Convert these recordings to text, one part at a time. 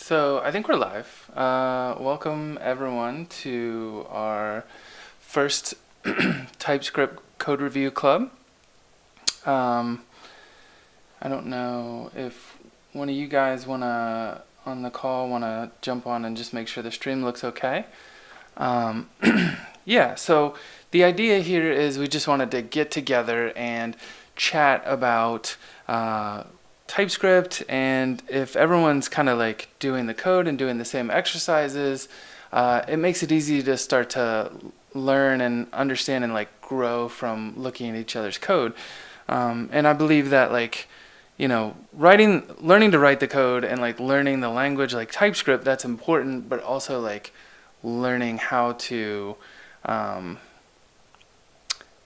So I think we're live. Welcome everyone to our first Typescript code review club. I don't know if one of you guys on the call wanna jump on and just make sure the stream looks okay. Yeah, so the idea here is we just wanted to get together and chat about TypeScript, and if everyone's kind of like doing the code and doing the same exercises, it makes it easy to start to learn and understand and like grow from looking at each other's code. And I believe that learning to write the code and like learning the language like TypeScript, that's important, but also like learning um,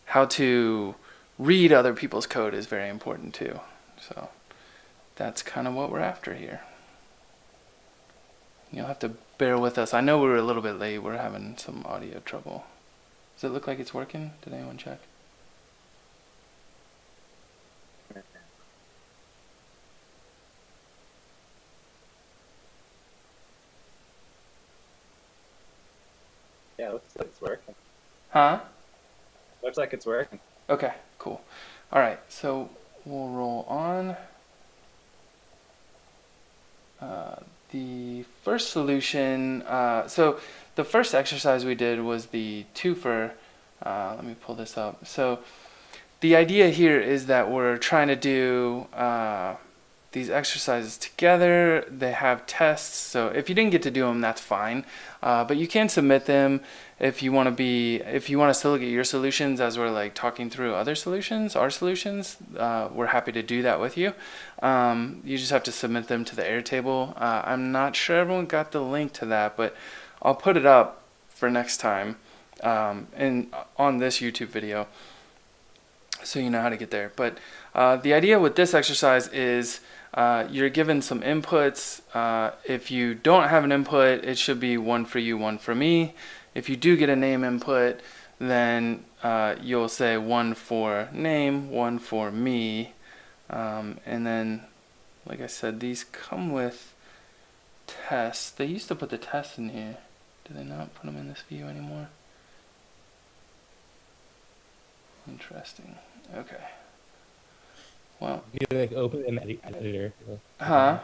how to read other people's code is very important too. So that's kind of what we're after here. You'll have to bear with us. I know we were a little bit late. We're having some audio trouble. Does it look like it's working? Did anyone check? Yeah, looks like it's working. Huh? Looks like it's working. Okay, cool. All right, so we'll roll on. The first solution, so the first exercise we did was the twofer. Let me pull this up. So the idea here is that we're trying to do these exercises together. They have tests, so if you didn't get to do them, that's fine. But you can submit them if you want us to look at your solutions as we're like talking through other solutions, our solutions. We're happy to do that with you. You just have to submit them to the Airtable. I'm not sure everyone got the link to that, but I'll put it up for next time on this YouTube video, so you know how to get there. But the idea with this exercise is you're given some inputs. If you don't have an input, it should be one for you, one for me. If you do get a name input, then you'll say one for name, one for me. And then, like I said, these come with tests. They used to put the tests in here. Do they not put them in this view anymore? Interesting. Okay. Well, You like open it in the editor. huh?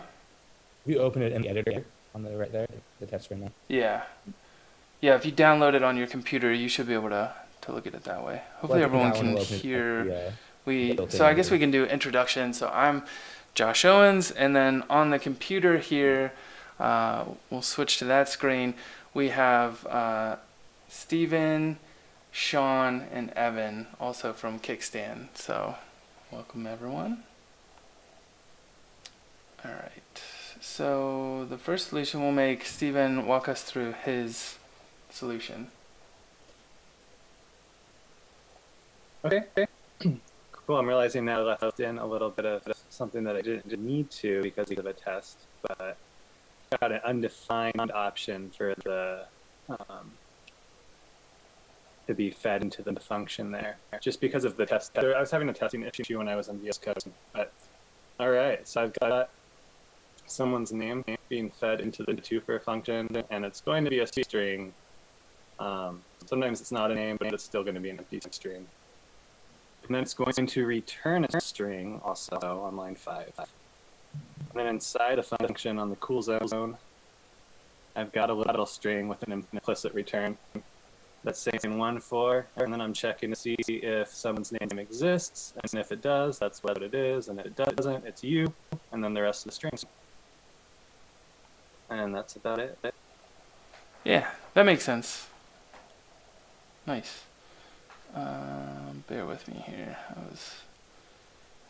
If you open it in the editor on the right there, the test right now. Yeah. Yeah, if you download it on your computer, you should be able to look at it that way. Hopefully Well, everyone that one can will open it hear. built-in So I guess editor. we can do introduction. So I'm Josh Owens, and then on the computer here, we'll switch to that screen. We have Steven, Sean, and Evan, also from Kickstand. So welcome everyone. All right. So the first solution, we'll make Steven walk us through his solution. Okay. Cool. I'm realizing now I left in a little bit of something that I didn't need to because of a test, but got an undefined option for the to be fed into the function there, just because of the test. I was having a testing issue when I was in VS Code, but all right. So I've got someone's name being fed into the twofer function, and it's going to be a string. Sometimes it's not a name, but it's still going to be an empty string. And then it's going to return a string also on line 5. And then inside the function on the cool zone, I've got a little string with an implicit return that's saying 1 for, and then I'm checking to see if someone's name exists, and if it does, that's what it is, and if it doesn't, it's you, and then the rest of the strings. And that's about it. Yeah, that makes sense. Nice. Bear with me here.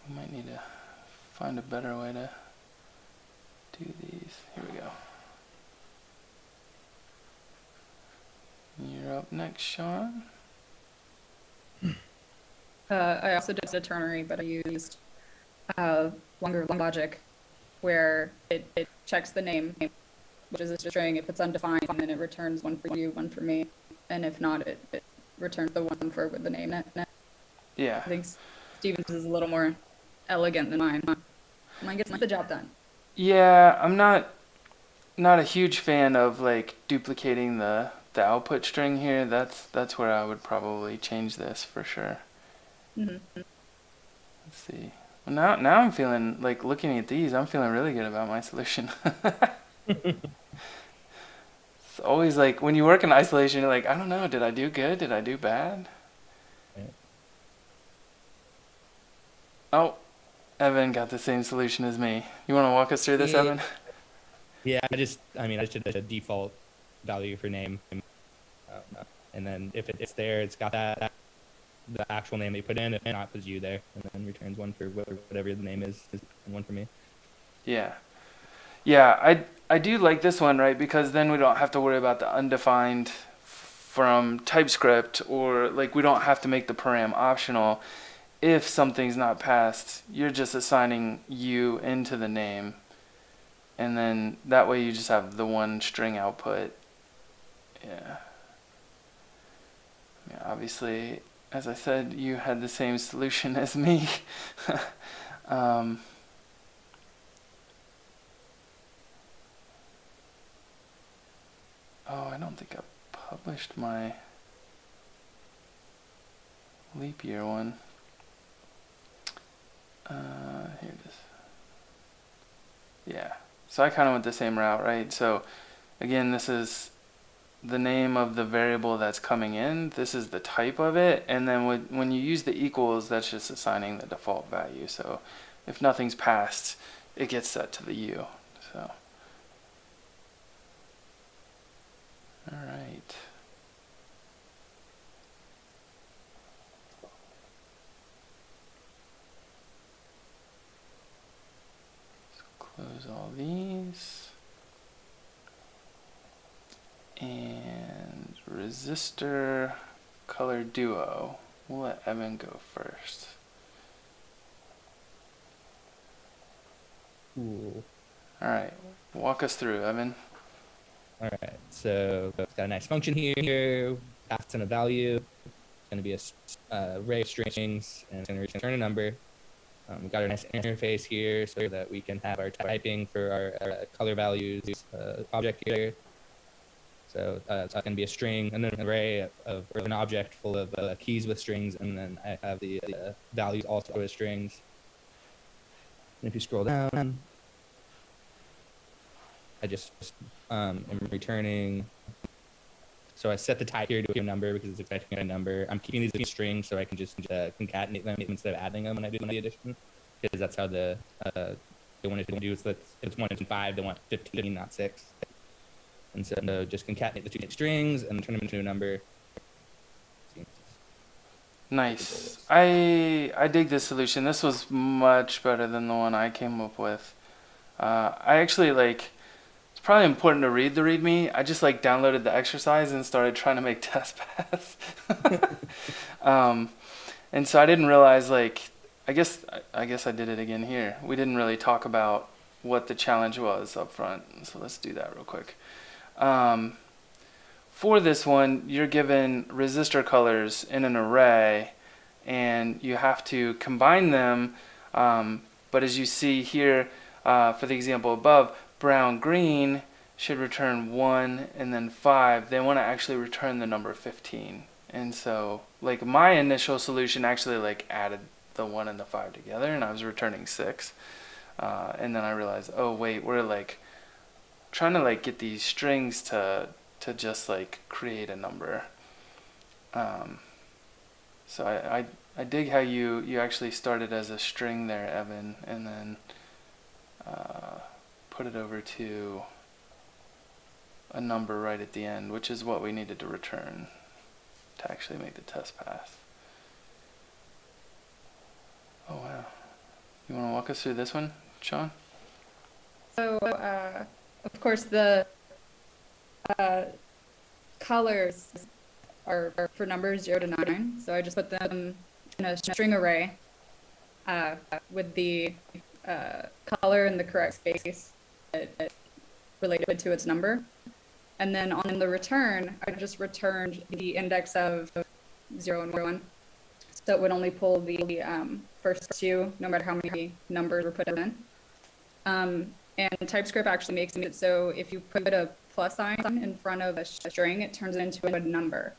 We might need to find a better way to do these. Here we go. You're up next, Sean. I also did a ternary, but I used longer logic, where it checks the name, which is a string. If it's undefined, then it returns one for you, one for me, and if not, it returns the one for with the name in it. Yeah. I think Steven's is a little more elegant than mine. Mine gets the job done. Yeah, I'm not not a huge fan of like duplicating the output string here. That's where I would probably change this for sure. Mhm. Let's see. Well, now I'm feeling like looking at these, I'm feeling really good about my solution. It's always like when you work in isolation, you're like, I don't know, did I do good? Did I do bad? Yeah. Oh, Evan got the same solution as me. You want to walk us through this, Yeah. Evan? Yeah, I just did a default value for name, and then if it's there, it's got the actual name they put in. If not, puts you there, and then returns one for whatever the name is, and one for me. Yeah. Yeah, I do like this one, right? Because then we don't have to worry about the undefined from TypeScript, or like we don't have to make the param optional. If something's not passed, you're just assigning you into the name. And then that way you just have the one string output. Yeah. Yeah, obviously, as I said, you had the same solution as me. um, oh, I don't think I published my leap year one. Here it is. Yeah. So I kind of went the same route, right? So again, this is the name of the variable that's coming in. This is the type of it. And then when you use the equals, that's just assigning the default value. So if nothing's passed, it gets set to the U. So, all right. Close all these. And Resistor Color Duo. We'll let Evan go first. Cool. All right, walk us through, Evan. All right, so it's got a nice function here. Pass in a value. It's going to be a array of strings, and it's going to return a number. We've got a nice interface here so that we can have our typing for our color values object here. So it's going to be a string and then an array of or an object full of keys with strings, and then I have the values also as strings. And if you scroll down, I just am returning. So I set the type here to a number because it's expecting a number. I'm keeping these strings so I can just concatenate them instead of adding them when I do the addition, because that's how they wanted to do. Is that if it's 1 and 5, they want 15, not 6. And so just concatenate the two strings and turn them into a number. Nice. I dig this solution. This was much better than the one I came up with. I actually like. It's probably important to read the README. I just like downloaded the exercise and started trying to make test paths. And so I didn't realize like. I guess I did it again here. We didn't really talk about what the challenge was up front. So let's do that real quick. For this one, you're given resistor colors in an array, and you have to combine them. But as you see here, for the example above, brown green should return 1 and then 5. They want to actually return the number 15. And so, like my initial solution actually like added the 1 and the 5 together, and I was returning 6. And then I realized, oh wait, we're like trying to like get these strings to just like create a number. So I dig how you actually started as a string there, Evan, and then put it over to a number right at the end, which is what we needed to return to actually make the test path. Oh wow. You want to walk us through this one, Sean? So, of course, the colors are for numbers 0 to 9. So I just put them in a string array with the color in the correct space related to its number. And then on the return, I just returned the index of 0 and 1. So it would only pull the first two, no matter how many numbers were put in. And TypeScript actually makes it so if you put a plus sign in front of a string, it turns it into a number.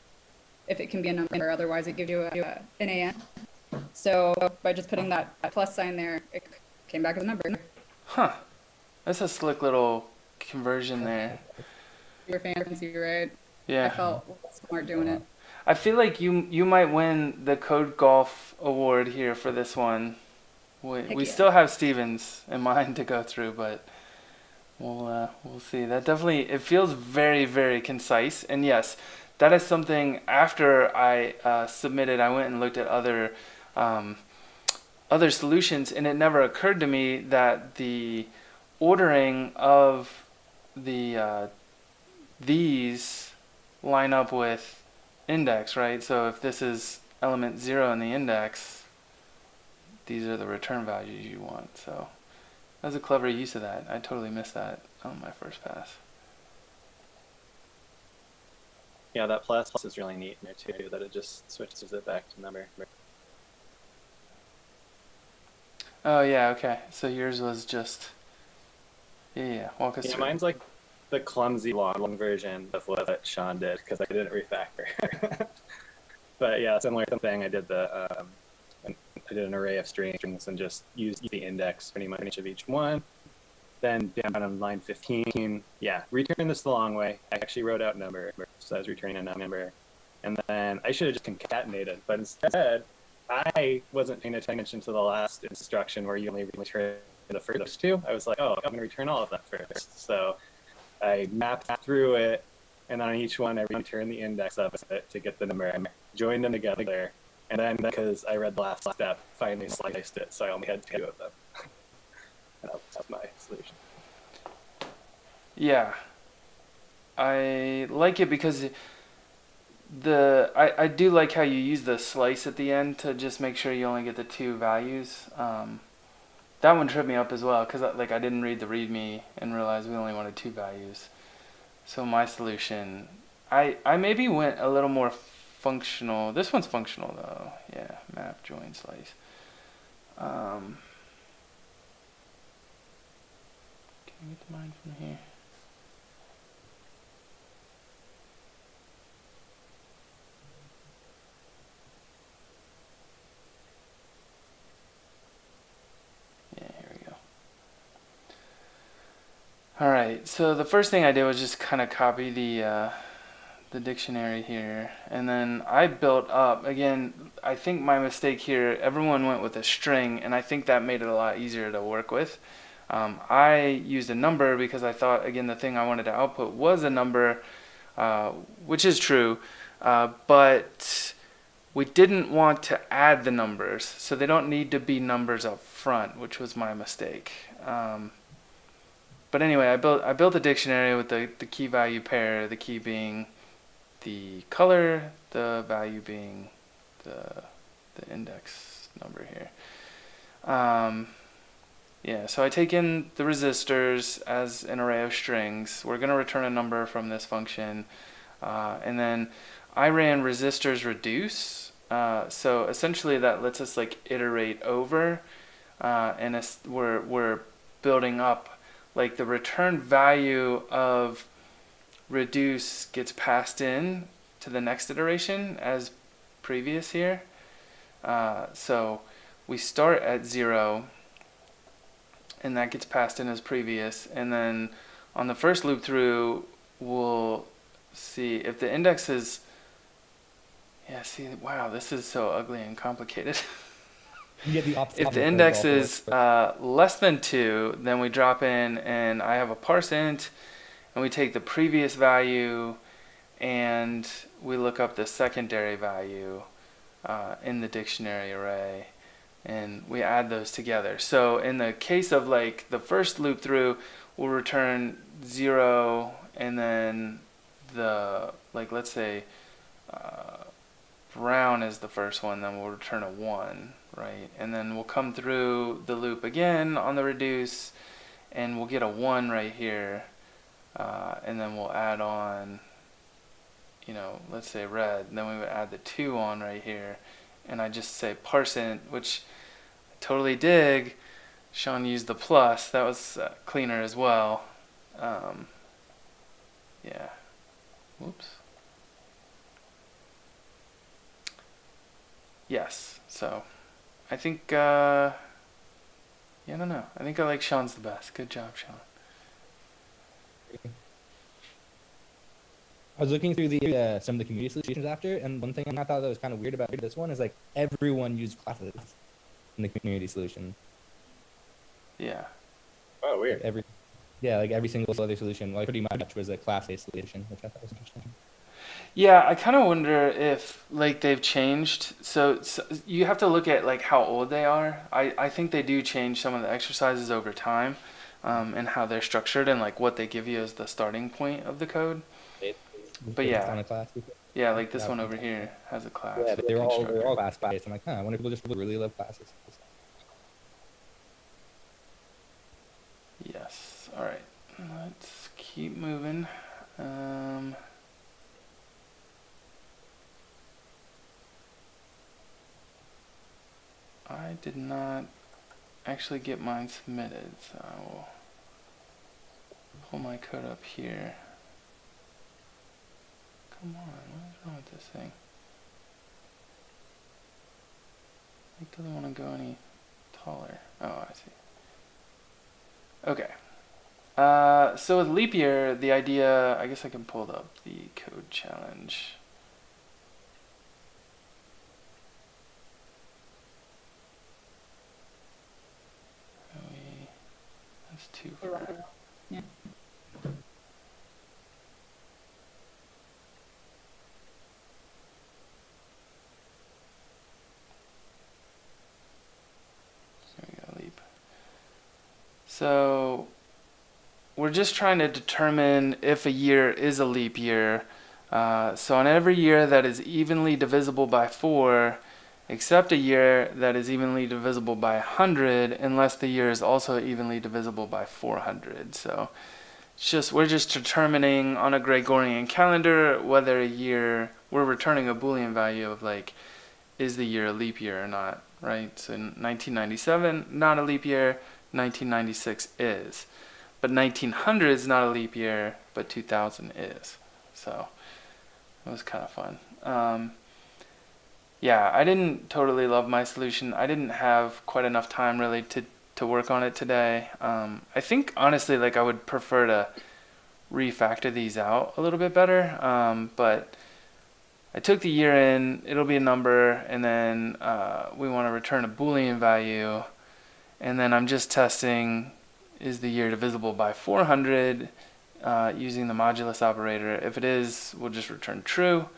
If it can be a number, otherwise it gives you an AN. So by just putting that plus sign there, it came back as a number. Huh. That's a slick little conversion there. You were fancy, right? Yeah. I felt smart doing it. I feel like you might win the Code Golf Award here for this one. We Heck yeah. still have Stevens in mind to go through, but we'll see. That definitely, it feels very, very concise. And yes, that is something after I submitted, I went and looked at other solutions, and it never occurred to me that the ordering of the these line up with index, right? So if this is element 0 in the index, these are the return values you want. So that was a clever use of that. I totally missed that on my first pass. Yeah, that plus is really neat in there too, that it just switches it back to number. Oh yeah, okay. So yours was just, yeah, walk us Yeah, through. mine's like the clumsy long version of what Sean did because I didn't refactor. But yeah, similar thing. I did an array of strings and just used the index pretty much of each one. Then down on line 15, yeah, return this the long way. I actually wrote out number, so I was returning a number. And then I should have just concatenated, but instead, I wasn't paying attention to the last instruction where you only return the first two. I was like, oh, I'm going to return all of that first. So I mapped through it, and on each one, I returned the index of it to get the number. I joined them together, and then because I read the last step, finally sliced it, so I only had 2 of them. And that was my solution. Yeah, I like it because I do like how you use the slice at the end to just make sure you only get the 2 values. That one tripped me up as well because I didn't read the README and realized we only wanted 2 values. So my solution, I maybe went a little more functional. This one's functional though. Yeah, map, join, slice. Can I get mine from here? Yeah, here we go. All right, so the first thing I did was just kind of copy the dictionary here, and then I built up, again, I think my mistake here, everyone went with a string, and I think that made it a lot easier to work with. I used a number because I thought, again, the thing I wanted to output was a number, which is true, but we didn't want to add the numbers, so they don't need to be numbers up front, which was my mistake. But anyway, I built a dictionary with the key value pair, the key being the color, the value being the index number here. Yeah, so I take in the resistors as an array of strings. We're going to return a number from this function. And then I ran resistors reduce. So essentially that lets us iterate over. And we're building up. Like the return value of reduce gets passed in to the next iteration as previous here. So we start at 0 and that gets passed in as previous, and then on the first loop through we'll see if the index is, yeah, see, wow, this is so ugly and complicated. You get the opposite If the index is less than 2, then we drop in and I have a parse int, and we take the previous value and we look up the secondary value in the dictionary array, and we add those together. So in the case of the first loop through, we'll return 0, and then let's say brown is the first one, then we'll return a 1, right? And then we'll come through the loop again on the reduce, and we'll get a 1 right here, and then we'll add on, let's say red, and then we would add the 2 on right here, and I just say parse int, which I totally dig, Sean used the plus. That was cleaner as well. Yeah. Whoops. Yes. So, I think, yeah, I don't know. I think I like Sean's the best. Good job, Sean. I was looking through the some of the community solutions after, and one thing I thought that was kind of weird about this one is like everyone used classes in the community solution. Yeah. Oh, weird. Like every single other solution, like pretty much was a class-based solution, which I thought was interesting. Yeah, I kind of wonder if like they've changed. So you have to look at like how old they are. I think they do change some of the exercises over time, and how they're structured and like what they give you as the starting point of the code. But yeah, On a class. yeah, like this one over here has a class. Yeah, they're all constructor. class-based. I'm like, I wonder if people just really love classes. Yes. All right. Let's keep moving. I did not actually get mine submitted, so I will pull my code up here. Come on, what is wrong with this thing? It doesn't want to go any taller. Oh, I see. Okay. So with leap year, the idea, I guess I can pull up the code challenge. That's two. Yeah. There we go, leap. So we're just trying to determine if a year is a leap year. So on every year that is evenly divisible by 4, except a year that is evenly divisible by 100, unless the year is also evenly divisible by 400. So we're just determining on a Gregorian calendar whether a year, we're returning a Boolean value of like, is the year a leap year or not, right? So 1997, not a leap year, 1996 is. But 1900 is not a leap year, but 2000 is. So it was kind of fun. Yeah, I didn't totally love my solution. I didn't have quite enough time really to work on it today. I think honestly, like I would prefer to refactor these out a little bit better. But I took the year in, it'll be a number, and then we want to return a Boolean value. And then I'm just testing, is the year divisible by 400 using the modulus operator? If it is, we'll just return true.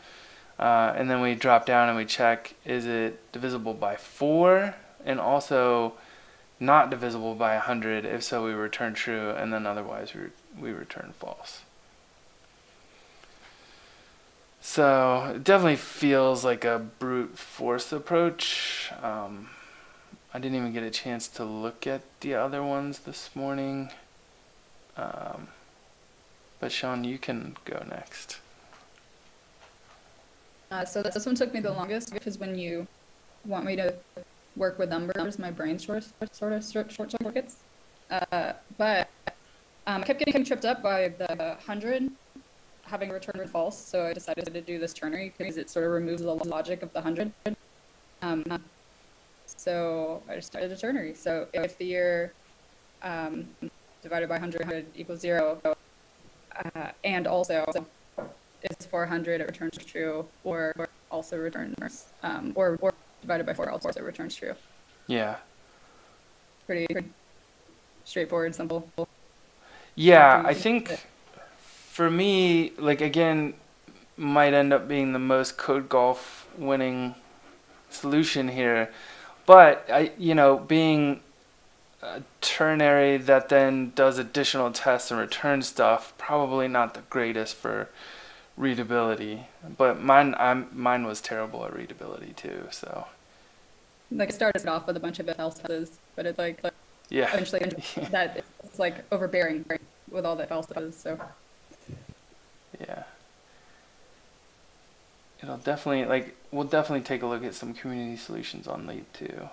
And then we drop down and we check, is it divisible by 4? And also not divisible by 100. If so, we return true, and then otherwise we return false. So it definitely feels like a brute force approach. I didn't even get a chance to look at the other ones this morning. But Sean, you can go next. So this one took me the longest because when you want me to work with numbers, my brain short circuits. But I kept getting tripped up by the 100 having a return false, so I decided to do this ternary because it sort of removes the logic of the 100. So I just started a ternary. So if the year divided by 100 equals 0, and also is 400, it returns true, or also returns, or divided by 4 also returns true. Yeah. Pretty straightforward, simple. Yeah, I think for me, like again, might end up being the most code golf winning solution here. But being a ternary that then does additional tests and returns stuff, probably not the greatest for readability. But mine was terrible at readability too. So like it started off with a bunch of else tests, but it's like yeah, eventually that it's like overbearing with all the else tests. So yeah. It'll definitely, we'll definitely take a look at some community solutions on Leap too.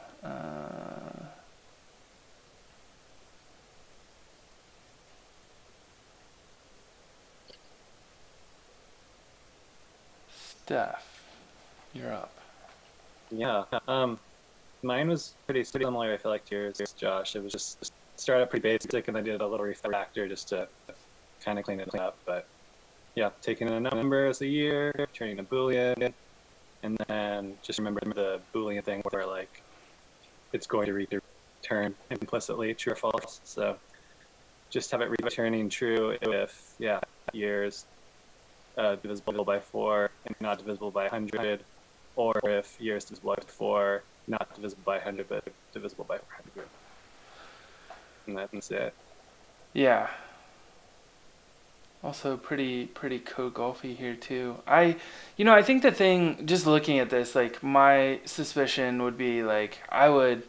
Steph, you're up. Yeah. Mine was pretty similar, I feel like, to yours, Josh. It was just started out pretty basic, and I did a little refactor just to kind of clean it up. But yeah, taking a number as a year, turning a Boolean, and then just remember the Boolean thing where like it's going to return implicitly true or false. So just have it returning true if years divisible by 4 and not divisible by 100, or if years divisible by 4, not divisible by 100, but divisible by 400. And that's it. Yeah. Also pretty code golfy here too. I think the thing, just looking at this, like my suspicion would be like I would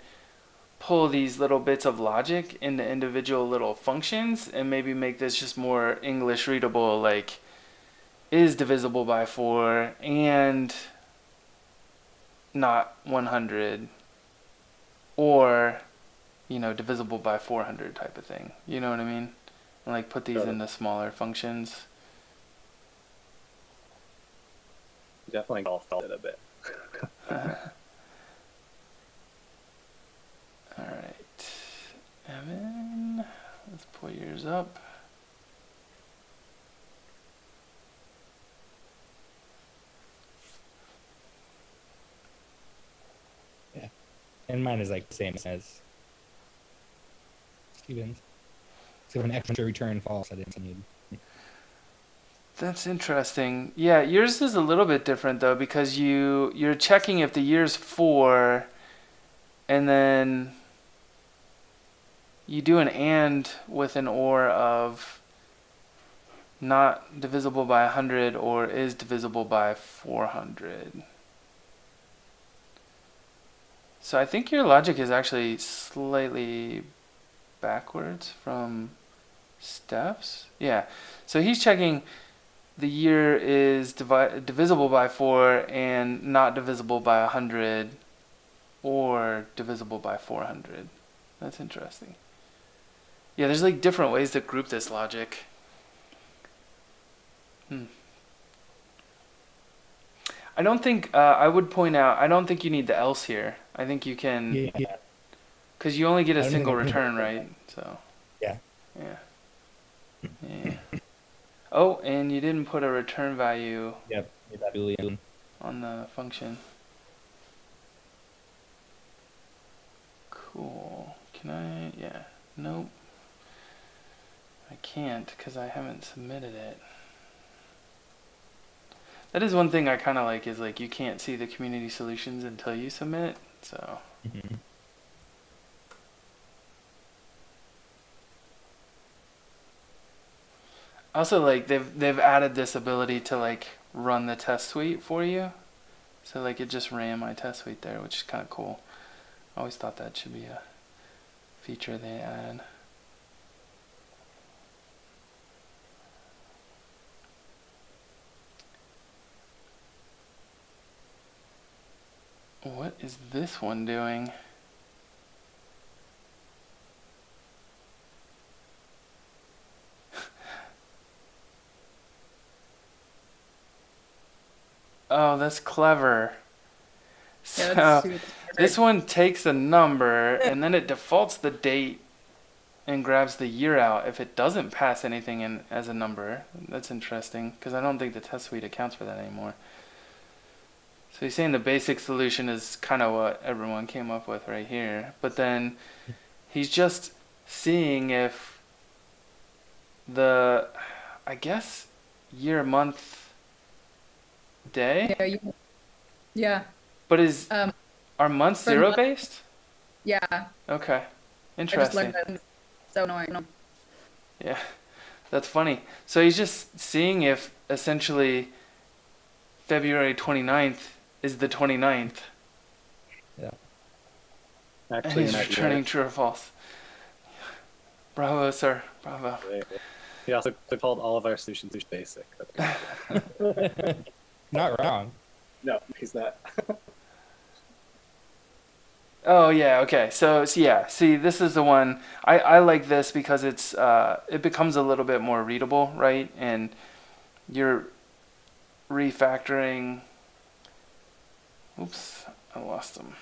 pull these little bits of logic into individual little functions and maybe make this just more English readable, like is divisible by 4 and not 100, or divisible by 400 type of thing. You know what I mean? And like put these into smaller functions. Definitely golfed it a bit. All right, Evan, let's pull yours up. Yeah, and mine is like the same as Steven's. So an extra return false, I didn't need. That's interesting. Yeah, yours is a little bit different though, because you're checking if the year's 4, and then you do an and with an or of not divisible by 100 or is divisible by 400. So I think your logic is actually slightly backwards from Steph's. Yeah. So he's checking the year is divisible by 4 and not divisible by 100 or divisible by 400. That's interesting. Yeah, there's like different ways to group this logic. I don't think, I would point out, I don't think you need the else here. I think you can, Yeah. because you only get a I don't single think I need return, it. right? So, Yeah. yeah. Oh, and you didn't put a return value Yep. That Boolean. on the function. Cool. Can I? Yeah. Nope. I can't because I haven't submitted it. That is one thing I kind of like, is like you can't see the community solutions until you submit. So Mm-hmm. also like they've added this ability to like run the test suite for you. So like it just ran my test suite there, which is kind of cool. I always thought that should be a feature they add. What is this one doing? Oh, that's clever. Yeah, So that's super this smart. one takes a number and then it defaults the date and grabs the year out if it doesn't pass anything in as a number. That's interesting because I don't think the test suite accounts for that anymore. So he's saying the basic solution is kind of what everyone came up with right here, but then he's just seeing if the, I guess, year, month, day, Yeah. but is Um, are months for zero month- based? Yeah. Okay, I just interesting. learned that. It's so annoying. Yeah, that's funny. So he's just seeing if essentially February 29th is the 29th, Yeah. and Actually, he's in that returning year, true or false. Bravo, sir. Bravo. he also called all of our solutions basic. That's Not wrong. no, he's not. Oh yeah, okay. So yeah, see, this is the one I like this because it becomes a little bit more readable, right? And you're refactoring. Oops, I lost them.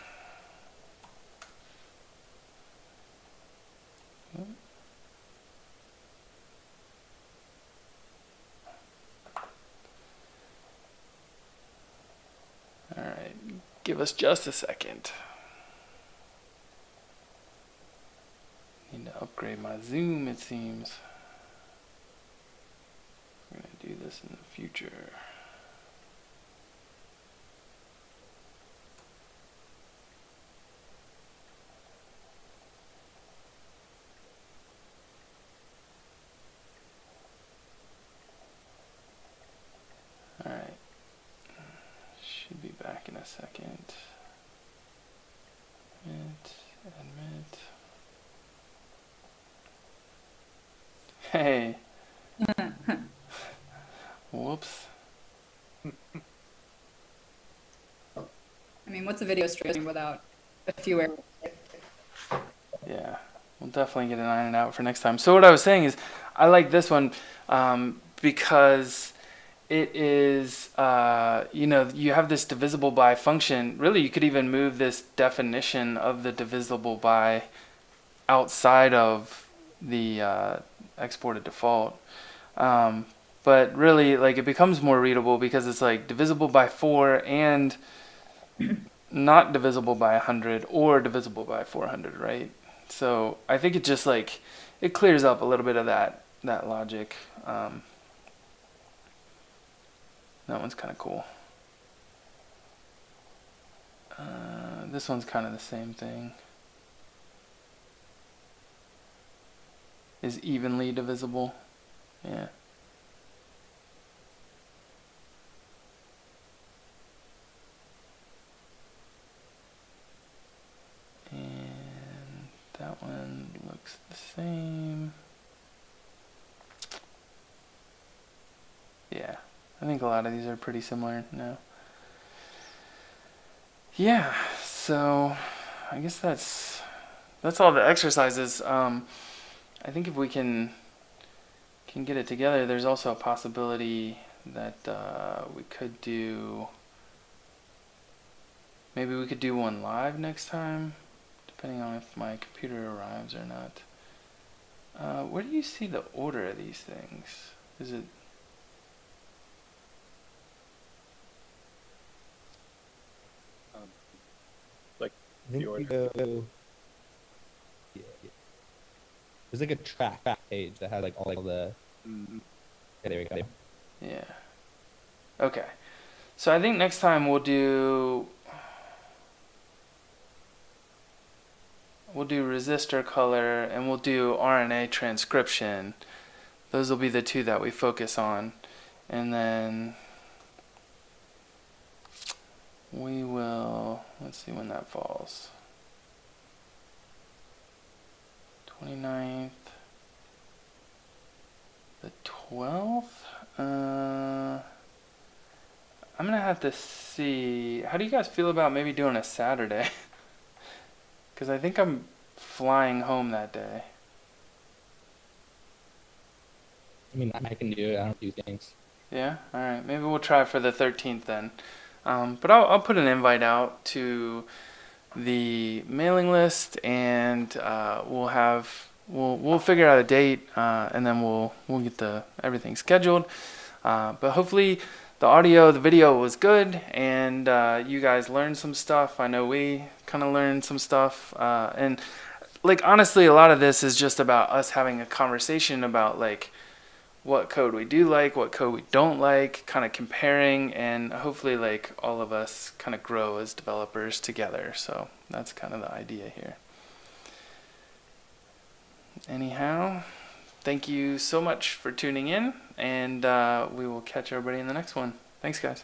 All right, give us just a second. Need to upgrade my zoom, it seems. We're gonna do this in the future. All right, should be back in a second. Admit. Hey. Whoops. I mean, what's a video stream without a few errors? Yeah, we'll definitely get an iron out for next time. So what I was saying is, I like this one because it is, you know, you have this divisible by function. Really, you could even move this definition of the divisible by outside of the exported default. But really, like, it becomes more readable because it's like divisible by 4 and not divisible by 100 or divisible by 400, right? So I think it just like, it clears up a little bit of that logic. That one's kind of cool. This one's kind of the same thing. Is evenly divisible. Yeah. And that one looks the same. Yeah, I think a lot of these are pretty similar now. Yeah, so I guess that's all the exercises. I think if we can get it together, there's also a possibility that we could do, maybe we could do one live next time, depending on if my computer arrives or not. Where do you see the order of these things? Is it? Like I think the we order. go. Yeah. There's like a track page that has like all the. Mm-hmm. Yeah, there we go. Yeah. Okay. So I think next time we'll do resistor color and we'll do RNA transcription. Those will be the two that we focus on. And then we will, let's see when that falls. 29th. The 12th? I'm gonna have to see. How do you guys feel about maybe doing a Saturday? Because I think I'm flying home that day. I mean, I can do it. I don't do things. Yeah? Alright, maybe we'll try for the 13th then. But I'll put an invite out to the mailing list and we'll figure out a date and then we'll get everything scheduled. But hopefully the audio, the video was good and you guys learned some stuff. I know we kind of learned some stuff. And like honestly, a lot of this is just about us having a conversation about like what code we do like, what code we don't like, kind of comparing, and hopefully like all of us kind of grow as developers together. So that's kind of the idea here. Anyhow, thank you so much for tuning in, and we will catch everybody in the next one. Thanks, guys.